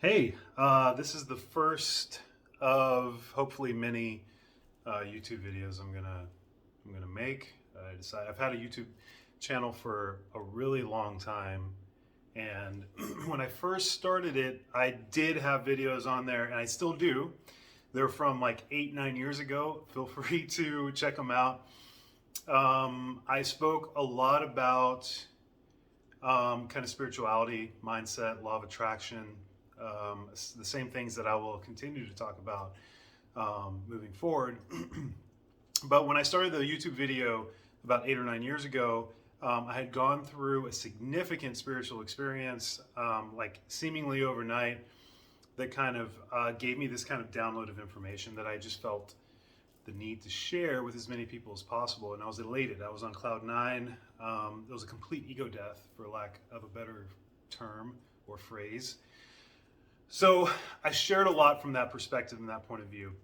Hey, this is the first of hopefully many YouTube videos I'm gonna make. I've had a YouTube channel for a really long time, and when I first started it, I did have videos on there, and I still do. They're from like 8, 9 years ago. Feel free to check them out. I spoke a lot about kind of spirituality, mindset, law of attraction, the same things that I will continue to talk about moving forward. But when I started the YouTube video about 8 or 9 years ago, I had gone through a significant spiritual experience, like seemingly overnight, that kind of gave me this kind of download of information that I just felt the need to share with as many people as possible. And I was elated. I was on cloud nine. It was a complete ego death, for lack of a better term or phrase. So I shared a lot from that perspective and that point of view.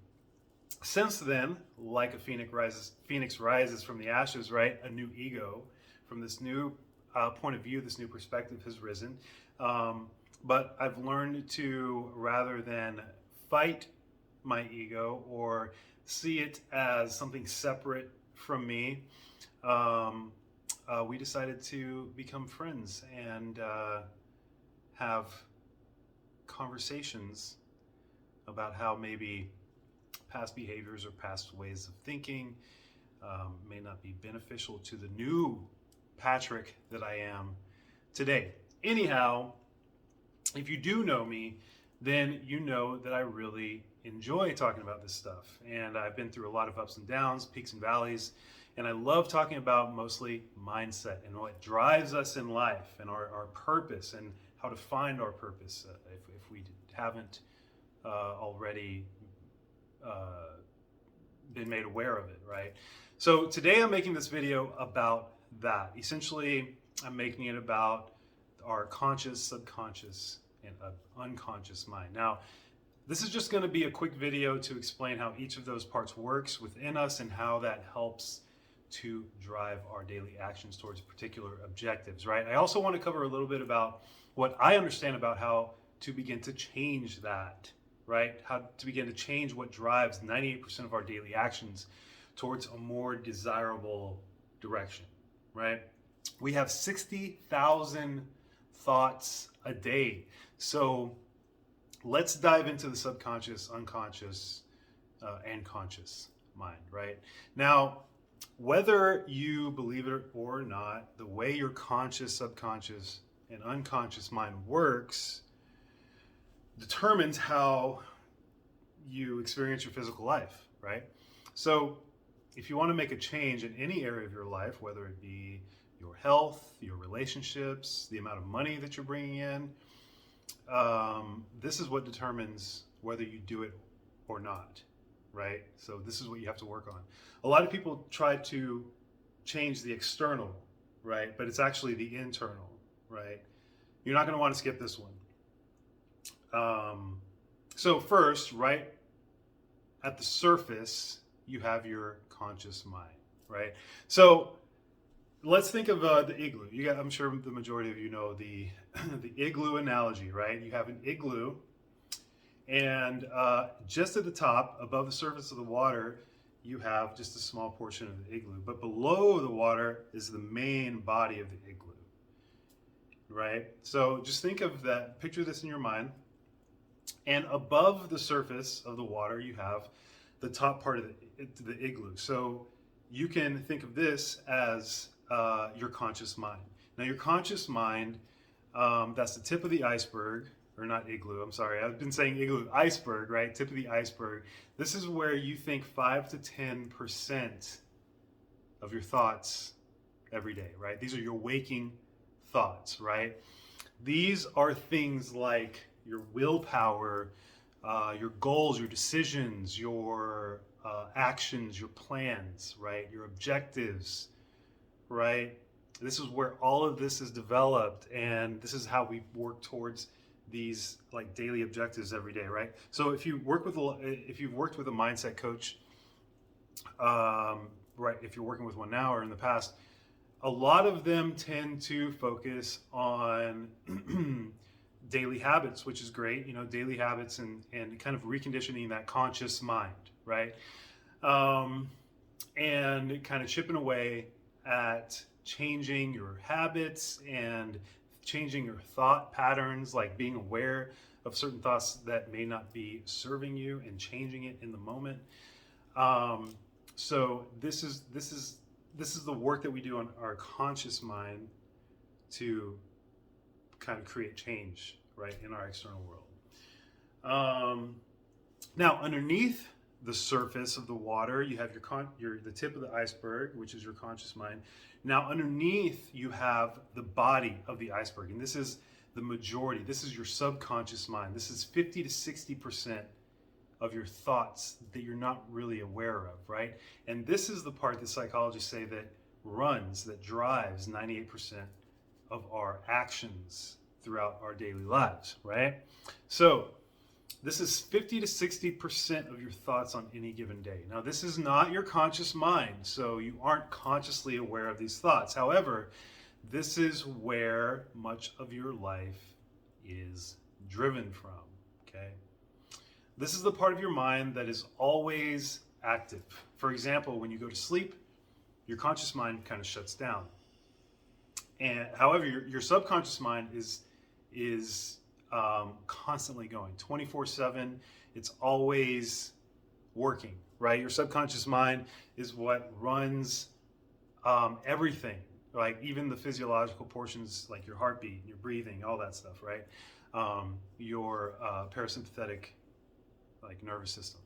Since then, like a phoenix rises from the ashes, right? A new ego from this new point of view, this new perspective has risen. But I've learned to, rather than fight my ego or see it as something separate from me, we decided to become friends and have conversations about how maybe past behaviors or past ways of thinking may not be beneficial to the new Patrick that I am today. Anyhow, if you do know me, then you know that I really enjoy talking about this stuff. And I've been through a lot of ups and downs, peaks and valleys, and I love talking about mostly mindset and what drives us in life and our purpose and how to find our purpose if we haven't already been made aware of it, right? So today I'm making this video about that. Essentially, I'm making it about our conscious, subconscious, and unconscious mind. Now, this is just going to be a quick video to explain how each of those parts works within us and how that helps to drive our daily actions towards particular objectives, right? I also want to cover a little bit about what I understand about how to begin to change that, right? How to begin to change what drives 98% of our daily actions towards a more desirable direction, right? We have 60,000 thoughts a day. So let's dive into the subconscious, unconscious, and conscious mind, right? Now, whether you believe it or not, the way your conscious, subconscious, and unconscious mind works determines how you experience your physical life, right? So if you want to make a change in any area of your life, whether it be your health, your relationships, the amount of money that you're bringing in, this is what determines whether you do it or not, right? So this is what you have to work on. A lot of people try to change the external, right? But it's actually the internal, right? You're not going to want to skip this one. So first, right at the surface, you have your conscious mind, right? So let's think of the igloo. I'm sure the majority of you know the the igloo analogy, right? You have an igloo, and just at the top, above the surface of the water, you have just a small portion of the igloo. But below the water is the main body of the igloo, right? So just think of that, picture this in your mind. And above the surface of the water, you have the top part of the igloo. So you can think of this as your conscious mind. Now, your conscious mind, that's the tip of the iceberg, or not igloo, I'm sorry, I've been saying igloo, iceberg, right? Tip of the iceberg. This is where you think 5 to 10% of your thoughts every day, right? These are your waking thoughts, right? These are things like your willpower, your goals, your decisions, your actions, your plans, right? Your objectives, right? This is where all of this is developed, and this is how we work towards these like daily objectives every day, right? So if you've worked with a mindset coach, right, if you're working with one now or in the past, a lot of them tend to focus on daily habits, which is great, daily habits and kind of reconditioning that conscious mind, right? And kind of chipping away at changing your habits and changing your thought patterns, like being aware of certain thoughts that may not be serving you and changing it in the moment. So this is the work that we do on our conscious mind to kind of create change, right, in our external world. Now, underneath the surface of the water, you have the tip of the iceberg, which is your conscious mind. Now, underneath, you have the body of the iceberg, and this is the majority. This is your subconscious mind. This is 50 to 60% of your thoughts that you're not really aware of, right? And this is the part that psychologists say that drives 98% of our actions throughout our daily lives, right? So this is 50 to 60% of your thoughts on any given day. Now, this is not your conscious mind, so you aren't consciously aware of these thoughts. However, this is where much of your life is driven from, okay? This is the part of your mind that is always active. For example, when you go to sleep, your conscious mind kind of shuts down. And however, your subconscious mind is constantly going 24/7. It's always working, right? Your subconscious mind is what runs everything, like even the physiological portions, like your heartbeat, your breathing, all that stuff, right? Your parasympathetic, like, nervous system,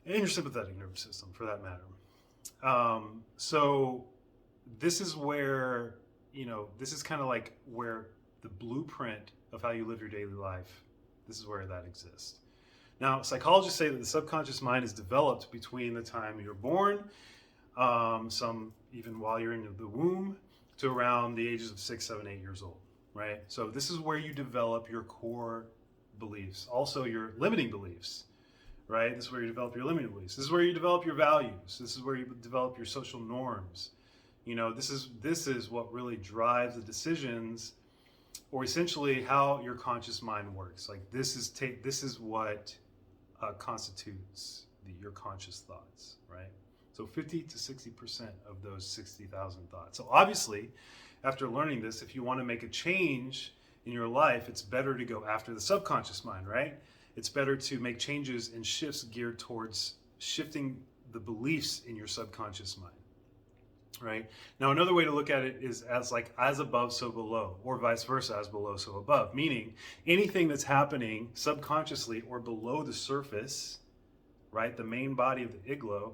and your sympathetic nervous system, for that matter. So this is where, this is kind of like where the blueprint of how you live your daily life, this is where that exists. Now, psychologists say that the subconscious mind is developed between the time you're born, some even while you're in the womb, to around the ages of 6, 7, 8 years old, right? So this is where you develop your core beliefs, also your limiting beliefs, right? This is where you develop your limiting beliefs. This is where you develop your values. This is where you develop your social norms. This is what really drives the decisions, or essentially how your conscious mind works. Like, this is what constitutes your conscious thoughts, right? So 50 to 60% of those 60,000 thoughts. So obviously, after learning this, if you want to make a change in your life, it's better to go after the subconscious mind, right? It's better to make changes and shifts geared towards shifting the beliefs in your subconscious mind, right? Now, another way to look at it is as above, so below, or vice versa, as below, so above, meaning anything that's happening subconsciously or below the surface, right? The main body of the igloo,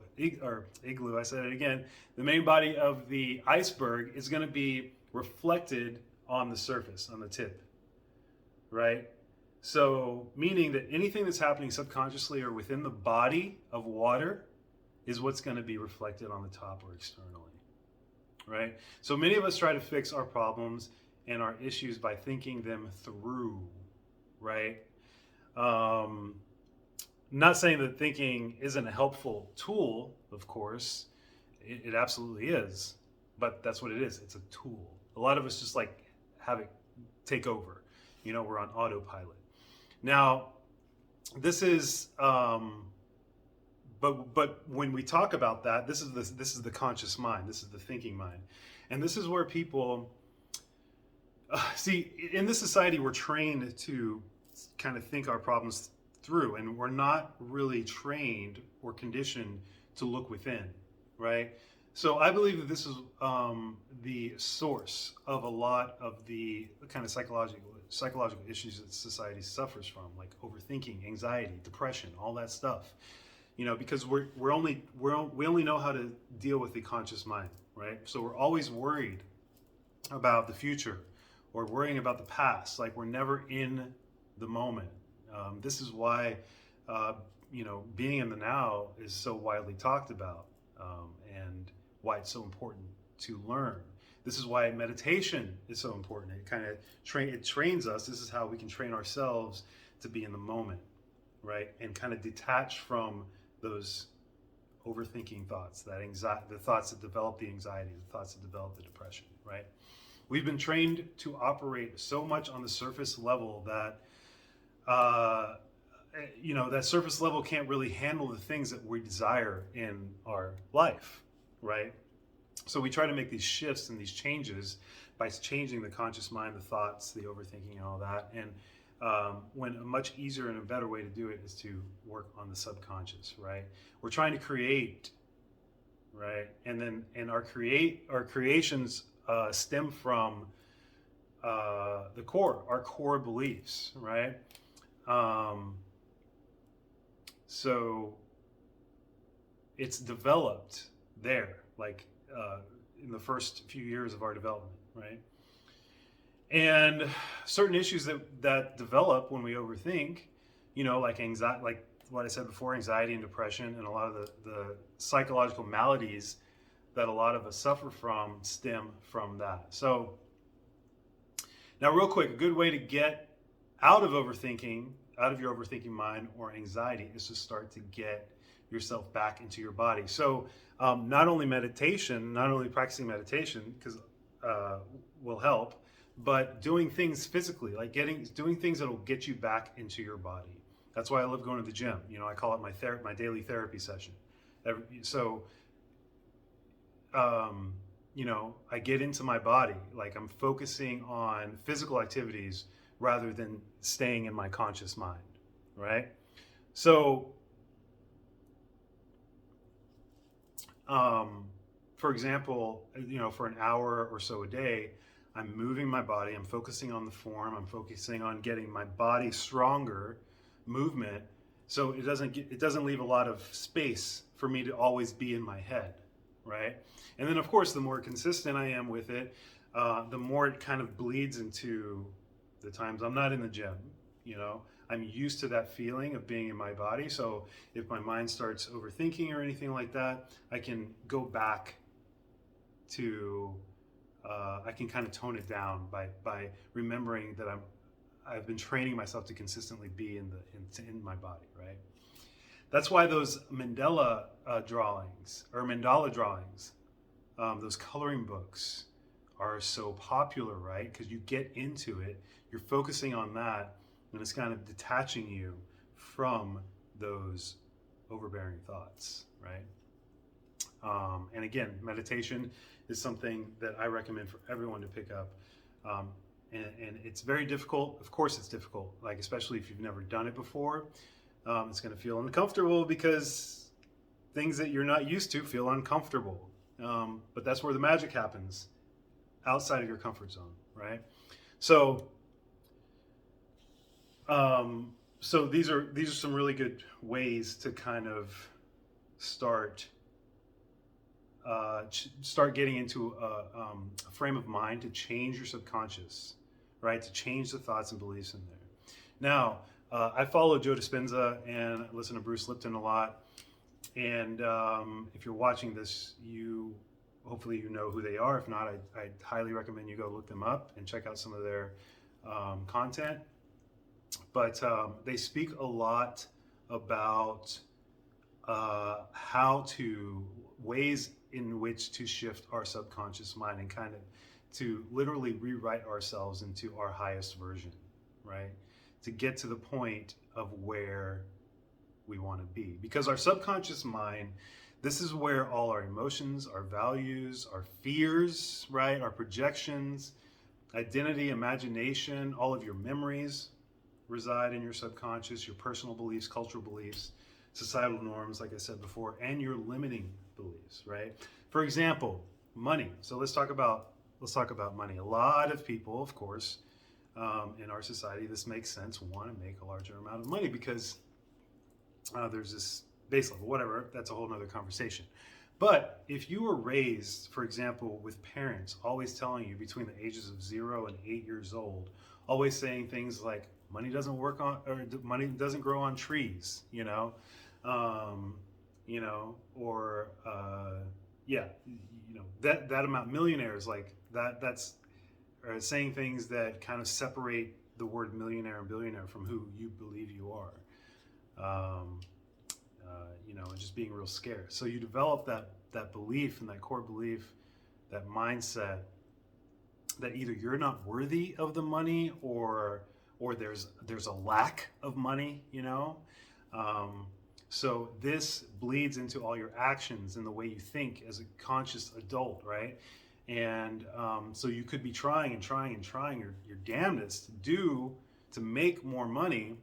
I said it again, the main body of the iceberg is going to be reflected on the surface, on the tip, right? So, meaning that anything that's happening subconsciously or within the body of water is what's going to be reflected on the top or externally, right? So many of us try to fix our problems and our issues by thinking them through, right? Not saying that thinking isn't a helpful tool, of course. It absolutely is, but that's what it is. It's a tool. A lot of us just like have it take over. We're on autopilot. Now, this is, but when we talk about that, this is the conscious mind. This is the thinking mind, and this is where people see, in this society, we're trained to kind of think our problems through, and we're not really trained or conditioned to look within, right? So I believe that this is the source of a lot of the kind of psychological issues that society suffers from, like overthinking, anxiety, depression, all that stuff. Because we only know how to deal with the conscious mind, right? So we're always worried about the future or worrying about the past. Like, we're never in the moment. This is why, being in the now is so widely talked about, and why it's so important to learn. This is why meditation is so important. It kind of trains us. This is how we can train ourselves to be in the moment, right? And kind of detach from those overthinking thoughts, the thoughts that develop the anxiety, the thoughts that develop the depression, right? We've been trained to operate so much on the surface level that, that surface level can't really handle the things that we desire in our life, right? So we try to make these shifts and these changes by changing the conscious mind, the thoughts, the overthinking, and all that. And when a much easier and a better way to do it is to work on the subconscious, right? We're trying to create, right? And our creations stem from the core, our core beliefs, right? So it's developed there, like in the first few years of our development, right? And certain issues that develop when we overthink, like anxiety, like what I said before, anxiety and depression, and a lot of the psychological maladies that a lot of us suffer from stem from that. So now, real quick, a good way to get out of overthinking, out of your overthinking mind or anxiety, is to start to get yourself back into your body. So not only practicing meditation, because will help, but doing things physically, like doing things that'll get you back into your body. That's why I love going to the gym. I call it my daily therapy session. I get into my body, like I'm focusing on physical activities rather than staying in my conscious mind, right? So, for example, for an hour or so a day, I'm moving my body, I'm focusing on the form, I'm focusing on getting my body stronger, movement, so it doesn't leave a lot of space for me to always be in my head, right? And then, of course, the more consistent I am with it, the more it kind of bleeds into the times I'm not in the gym. I'm used to that feeling of being in my body. So if my mind starts overthinking or anything like that, I can go back to, I can kind of tone it down by remembering that I've been training myself to consistently be in my body, right? That's why those mandala drawings, those coloring books are so popular, right? Because you get into it, you're focusing on that, and it's kind of detaching you from those overbearing thoughts, right? And again, meditation is something that I recommend for everyone to pick up. And it's very difficult. Of course it's difficult, like especially if you've never done it before. It's going to feel uncomfortable because things that you're not used to feel uncomfortable. But that's where the magic happens, outside of your comfort zone, right? So these are some really good ways to kind of start getting into a frame of mind to change your subconscious, right? To change the thoughts and beliefs in there. Now, I follow Joe Dispenza and listen to Bruce Lipton a lot. And if you're watching this, hopefully you know who they are. If not, I highly recommend you go look them up and check out some of their content. But they speak a lot about ways in which to shift our subconscious mind and kind of to literally rewrite ourselves into our highest version, right? To get to the point of where we want to be. Because our subconscious mind, this is where all our emotions, our values, our fears, right? Our projections, identity, imagination, all of your memories reside in your subconscious, your personal beliefs, cultural beliefs, societal norms, like I said before, and your limiting beliefs, right? For example, money. So let's talk about money. A lot of people, of course, in our society, this makes sense, want to make a larger amount of money because there's this base level, whatever, that's a whole nother conversation. But if you were raised, for example, with parents always telling you between the ages of 0 and 8 years old, always saying things like, money doesn't money doesn't grow on trees, that amount, millionaires, like that's saying things that kind of separate the word millionaire and billionaire from who you believe you are, and just being real scarce. So you develop that belief and that core belief, that mindset, that either you're not worthy of the money, or there's a lack of money, you know. So this bleeds into all your actions and the way you think as a conscious adult, right? And so you could be trying and trying and trying your damnedest to make more money,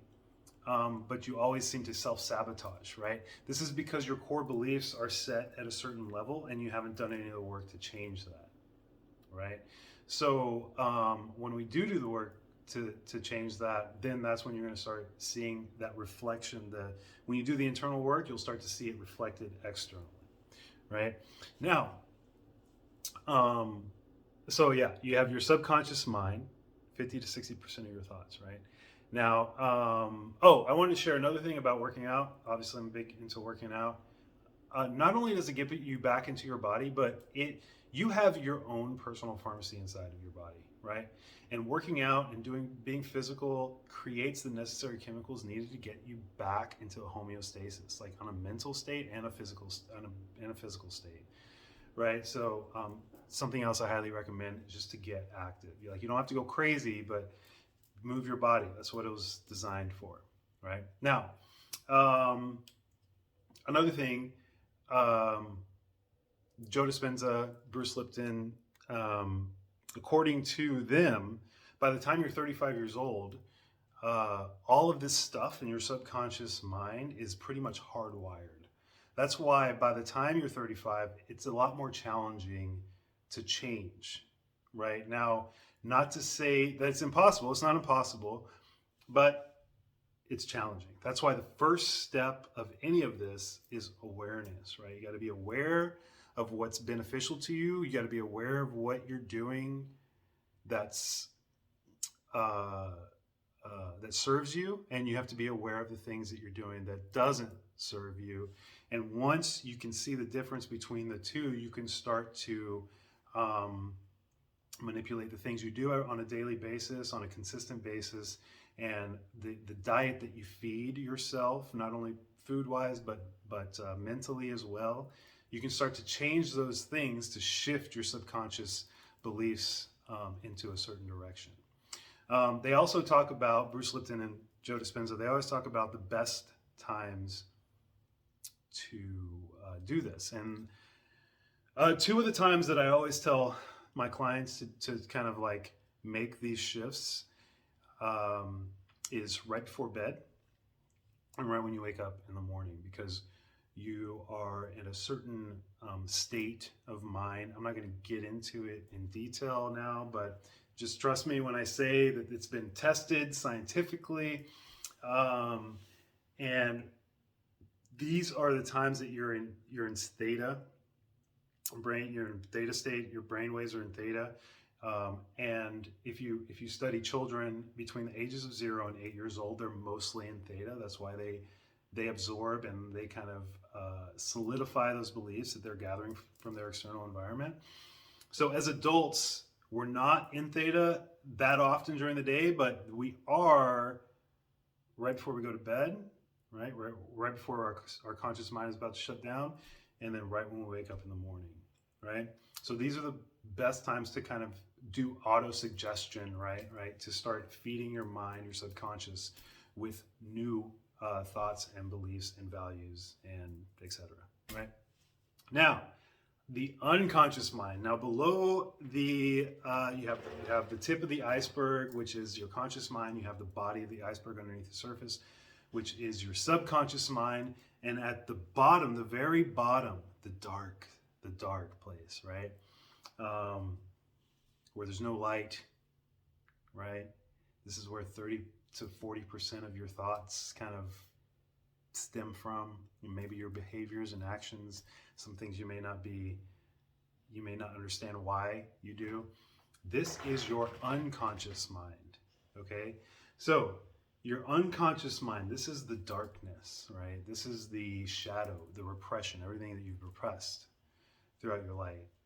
but you always seem to self-sabotage, right? This is because your core beliefs are set at a certain level and you haven't done any of the work to change that, right? So when we do the work to change that, then that's when you're going to start seeing that reflection. When you do the internal work, you'll start to see it reflected externally, right? Now, so yeah, you have your subconscious mind, 50 to 60% of your thoughts, right? Now, I wanted to share another thing about working out. Obviously, I'm big into working out. Not only does it get you back into your body, but you have your own personal pharmacy inside of your body, right? And working out and being physical creates the necessary chemicals needed to get you back into a homeostasis, like on a mental state and a physical state, right? So something else I highly recommend is just to get active. You don't have to go crazy, but move your body. That's what it was designed for, right? Now, another thing, Joe Dispenza, Bruce Lipton, according to them, by the time you're 35 years old, all of this stuff in your subconscious mind is pretty much hardwired. That's why by the time you're 35, it's a lot more challenging to change, right? Now, not to say that it's impossible. It's not impossible, but it's challenging. That's why the first step of any of this is awareness, right? You got to be aware of what's beneficial to you. You got to be aware of what you're doing that's that serves you, and you have to be aware of the things that you're doing that doesn't serve you. And once you can see the difference between the two, you can start to manipulate the things you do on a daily basis, on a consistent basis, and the diet that you feed yourself, not only food-wise, but mentally as well. You can start to change those things to shift your subconscious beliefs into a certain direction. They also talk about, Bruce Lipton and Joe Dispenza, they always talk about the best times to do this. And two of the times that I always tell my clients to kind of like make these shifts is right before bed and right when you wake up in the morning, because you are in a certain state of mind. I'm not going to get into it in detail now, but just trust me when I say that it's been tested scientifically. And these are the times that you're in theta brain. You're in theta state. Your brain waves are in theta. And if you study children between the ages of 0 and 8 years old, they're mostly in theta. That's why they absorb and they kind of solidify those beliefs that they're gathering from their external environment. So as adults, we're not in theta that often during the day, but we are right before we go to bed, right? Right before our conscious mind is about to shut down, and then right when we wake up in the morning, right? So these are the best times to kind of do auto-suggestion, right? To start feeding your mind, your subconscious, with new thoughts and beliefs and values and etc. Right? Now, the unconscious mind. Now, below the you have the tip of the iceberg, which is your conscious mind. You have the body of the iceberg underneath the surface, which is your subconscious mind. And at the bottom, the very bottom, the dark place, right? Where there's no light, right? This is where 30 to 40% of your thoughts kind of stem from. Maybe your behaviors and actions, some things you may not understand why you do. This is your unconscious mind, okay? So your unconscious mind, this is the darkness, right? This is the shadow, the repression, everything that you've repressed throughout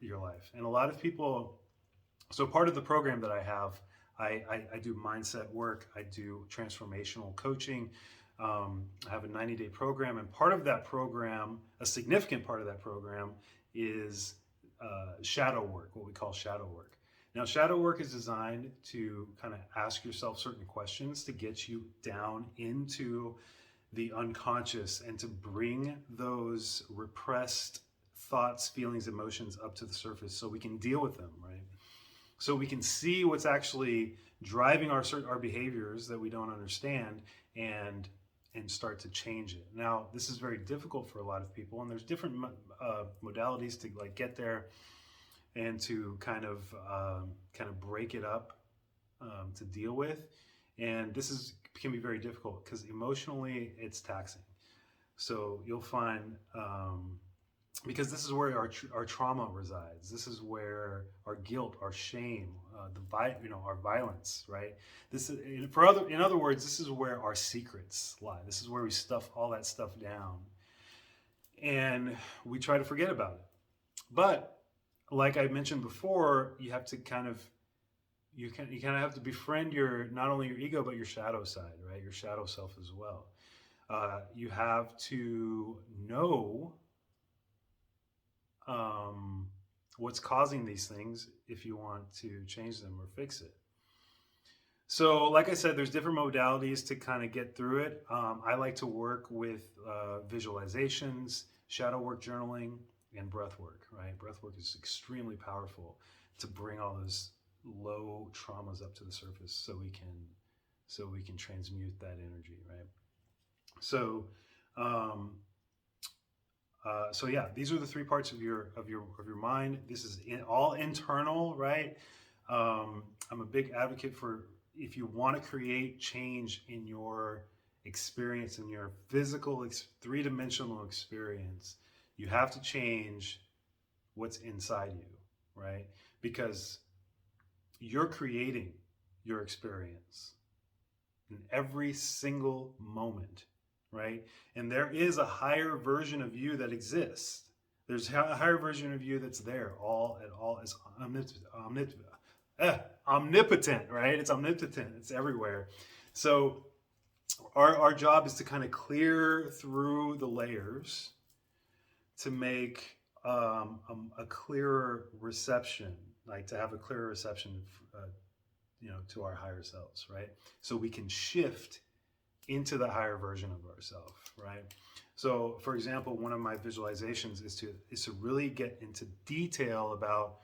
your life. And a lot of people, so part of the program that I have, I do mindset work, I do transformational coaching, I have a 90-day program, and part of that program, a significant part of that program, is shadow work, what we call shadow work. Now, shadow work is designed to kind of ask yourself certain questions to get you down into the unconscious and to bring those repressed thoughts, feelings, emotions up to the surface so we can deal with them, right? So we can see what's actually driving our behaviors that we don't understand and start to change it. Now, this is very difficult for a lot of people, and there's different modalities to like get there and to kind of break it up to deal with. And this can be very difficult because emotionally it's taxing. So you'll find because this is where our trauma resides. This is where our guilt, our shame, our violence, right? This is, in other words, this is where our secrets lie. This is where we stuff all that stuff down, and we try to forget about it. But like I mentioned before, you have to you kind of have to befriend not only your ego but your shadow side, right? Your shadow self as well. You have to know what's causing these things if you want to change them or fix it. So like I said, there's different modalities to kind of get through it. I like to work with visualizations, shadow work, journaling, and breath work, right? Breath work is extremely powerful to bring all those low traumas up to the surface so we can transmute that energy, right? So so yeah, these are the three parts of your mind. This is all internal, right? I'm a big advocate for, if you want to create change in your experience, in your physical three-dimensional experience, you have to change what's inside you, right? Because you're creating your experience in every single moment, right? And there is a higher version of you that exists. There's a higher version of you that's there, is omnipotent, right? It's omnipotent. It's everywhere. So our job is to kind of clear through the layers to make a clearer reception, like to have a clearer reception, to our higher selves, right? So we can shift into the higher version of ourselves, right? So, for example, one of my visualizations is to really get into detail about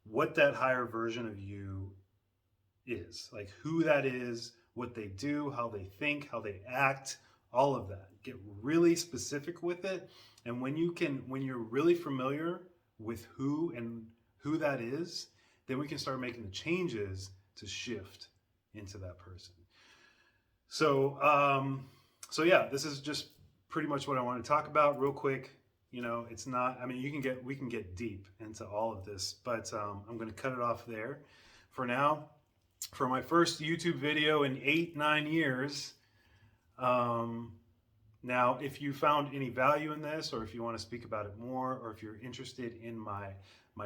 what that higher version of you is, like who that is, what they do, how they think, how they act, all of that. Get really specific with it, and when you're really familiar with who that is, then we can start making the changes to shift into that person. So, so yeah, this is just pretty much what I want to talk about real quick. It's not, I mean, we can get deep into all of this, but I'm going to cut it off there for now. For my first YouTube video in 8-9 years. Now, if you found any value in this, or if you want to speak about it more, or if you're interested in my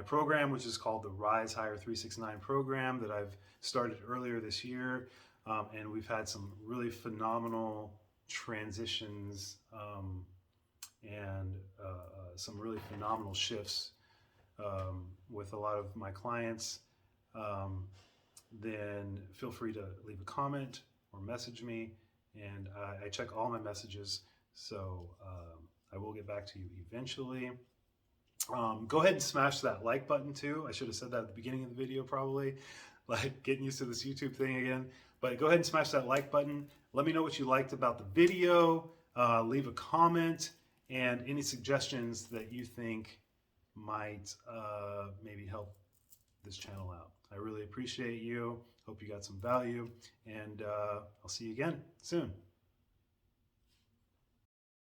program, which is called the Rise Higher 369 program that I've started earlier this year, and we've had some really phenomenal transitions and some really phenomenal shifts with a lot of my clients, then feel free to leave a comment or message me, and I check all my messages, so I will get back to you eventually. Go ahead and smash that like button too. I should have said that at the beginning of the video, probably, like getting used to this YouTube thing again. But go ahead and smash that like button. Let me know what you liked about the video. Leave a comment and any suggestions that you think might maybe help this channel out. I really appreciate you. Hope you got some value, and I'll see you again soon.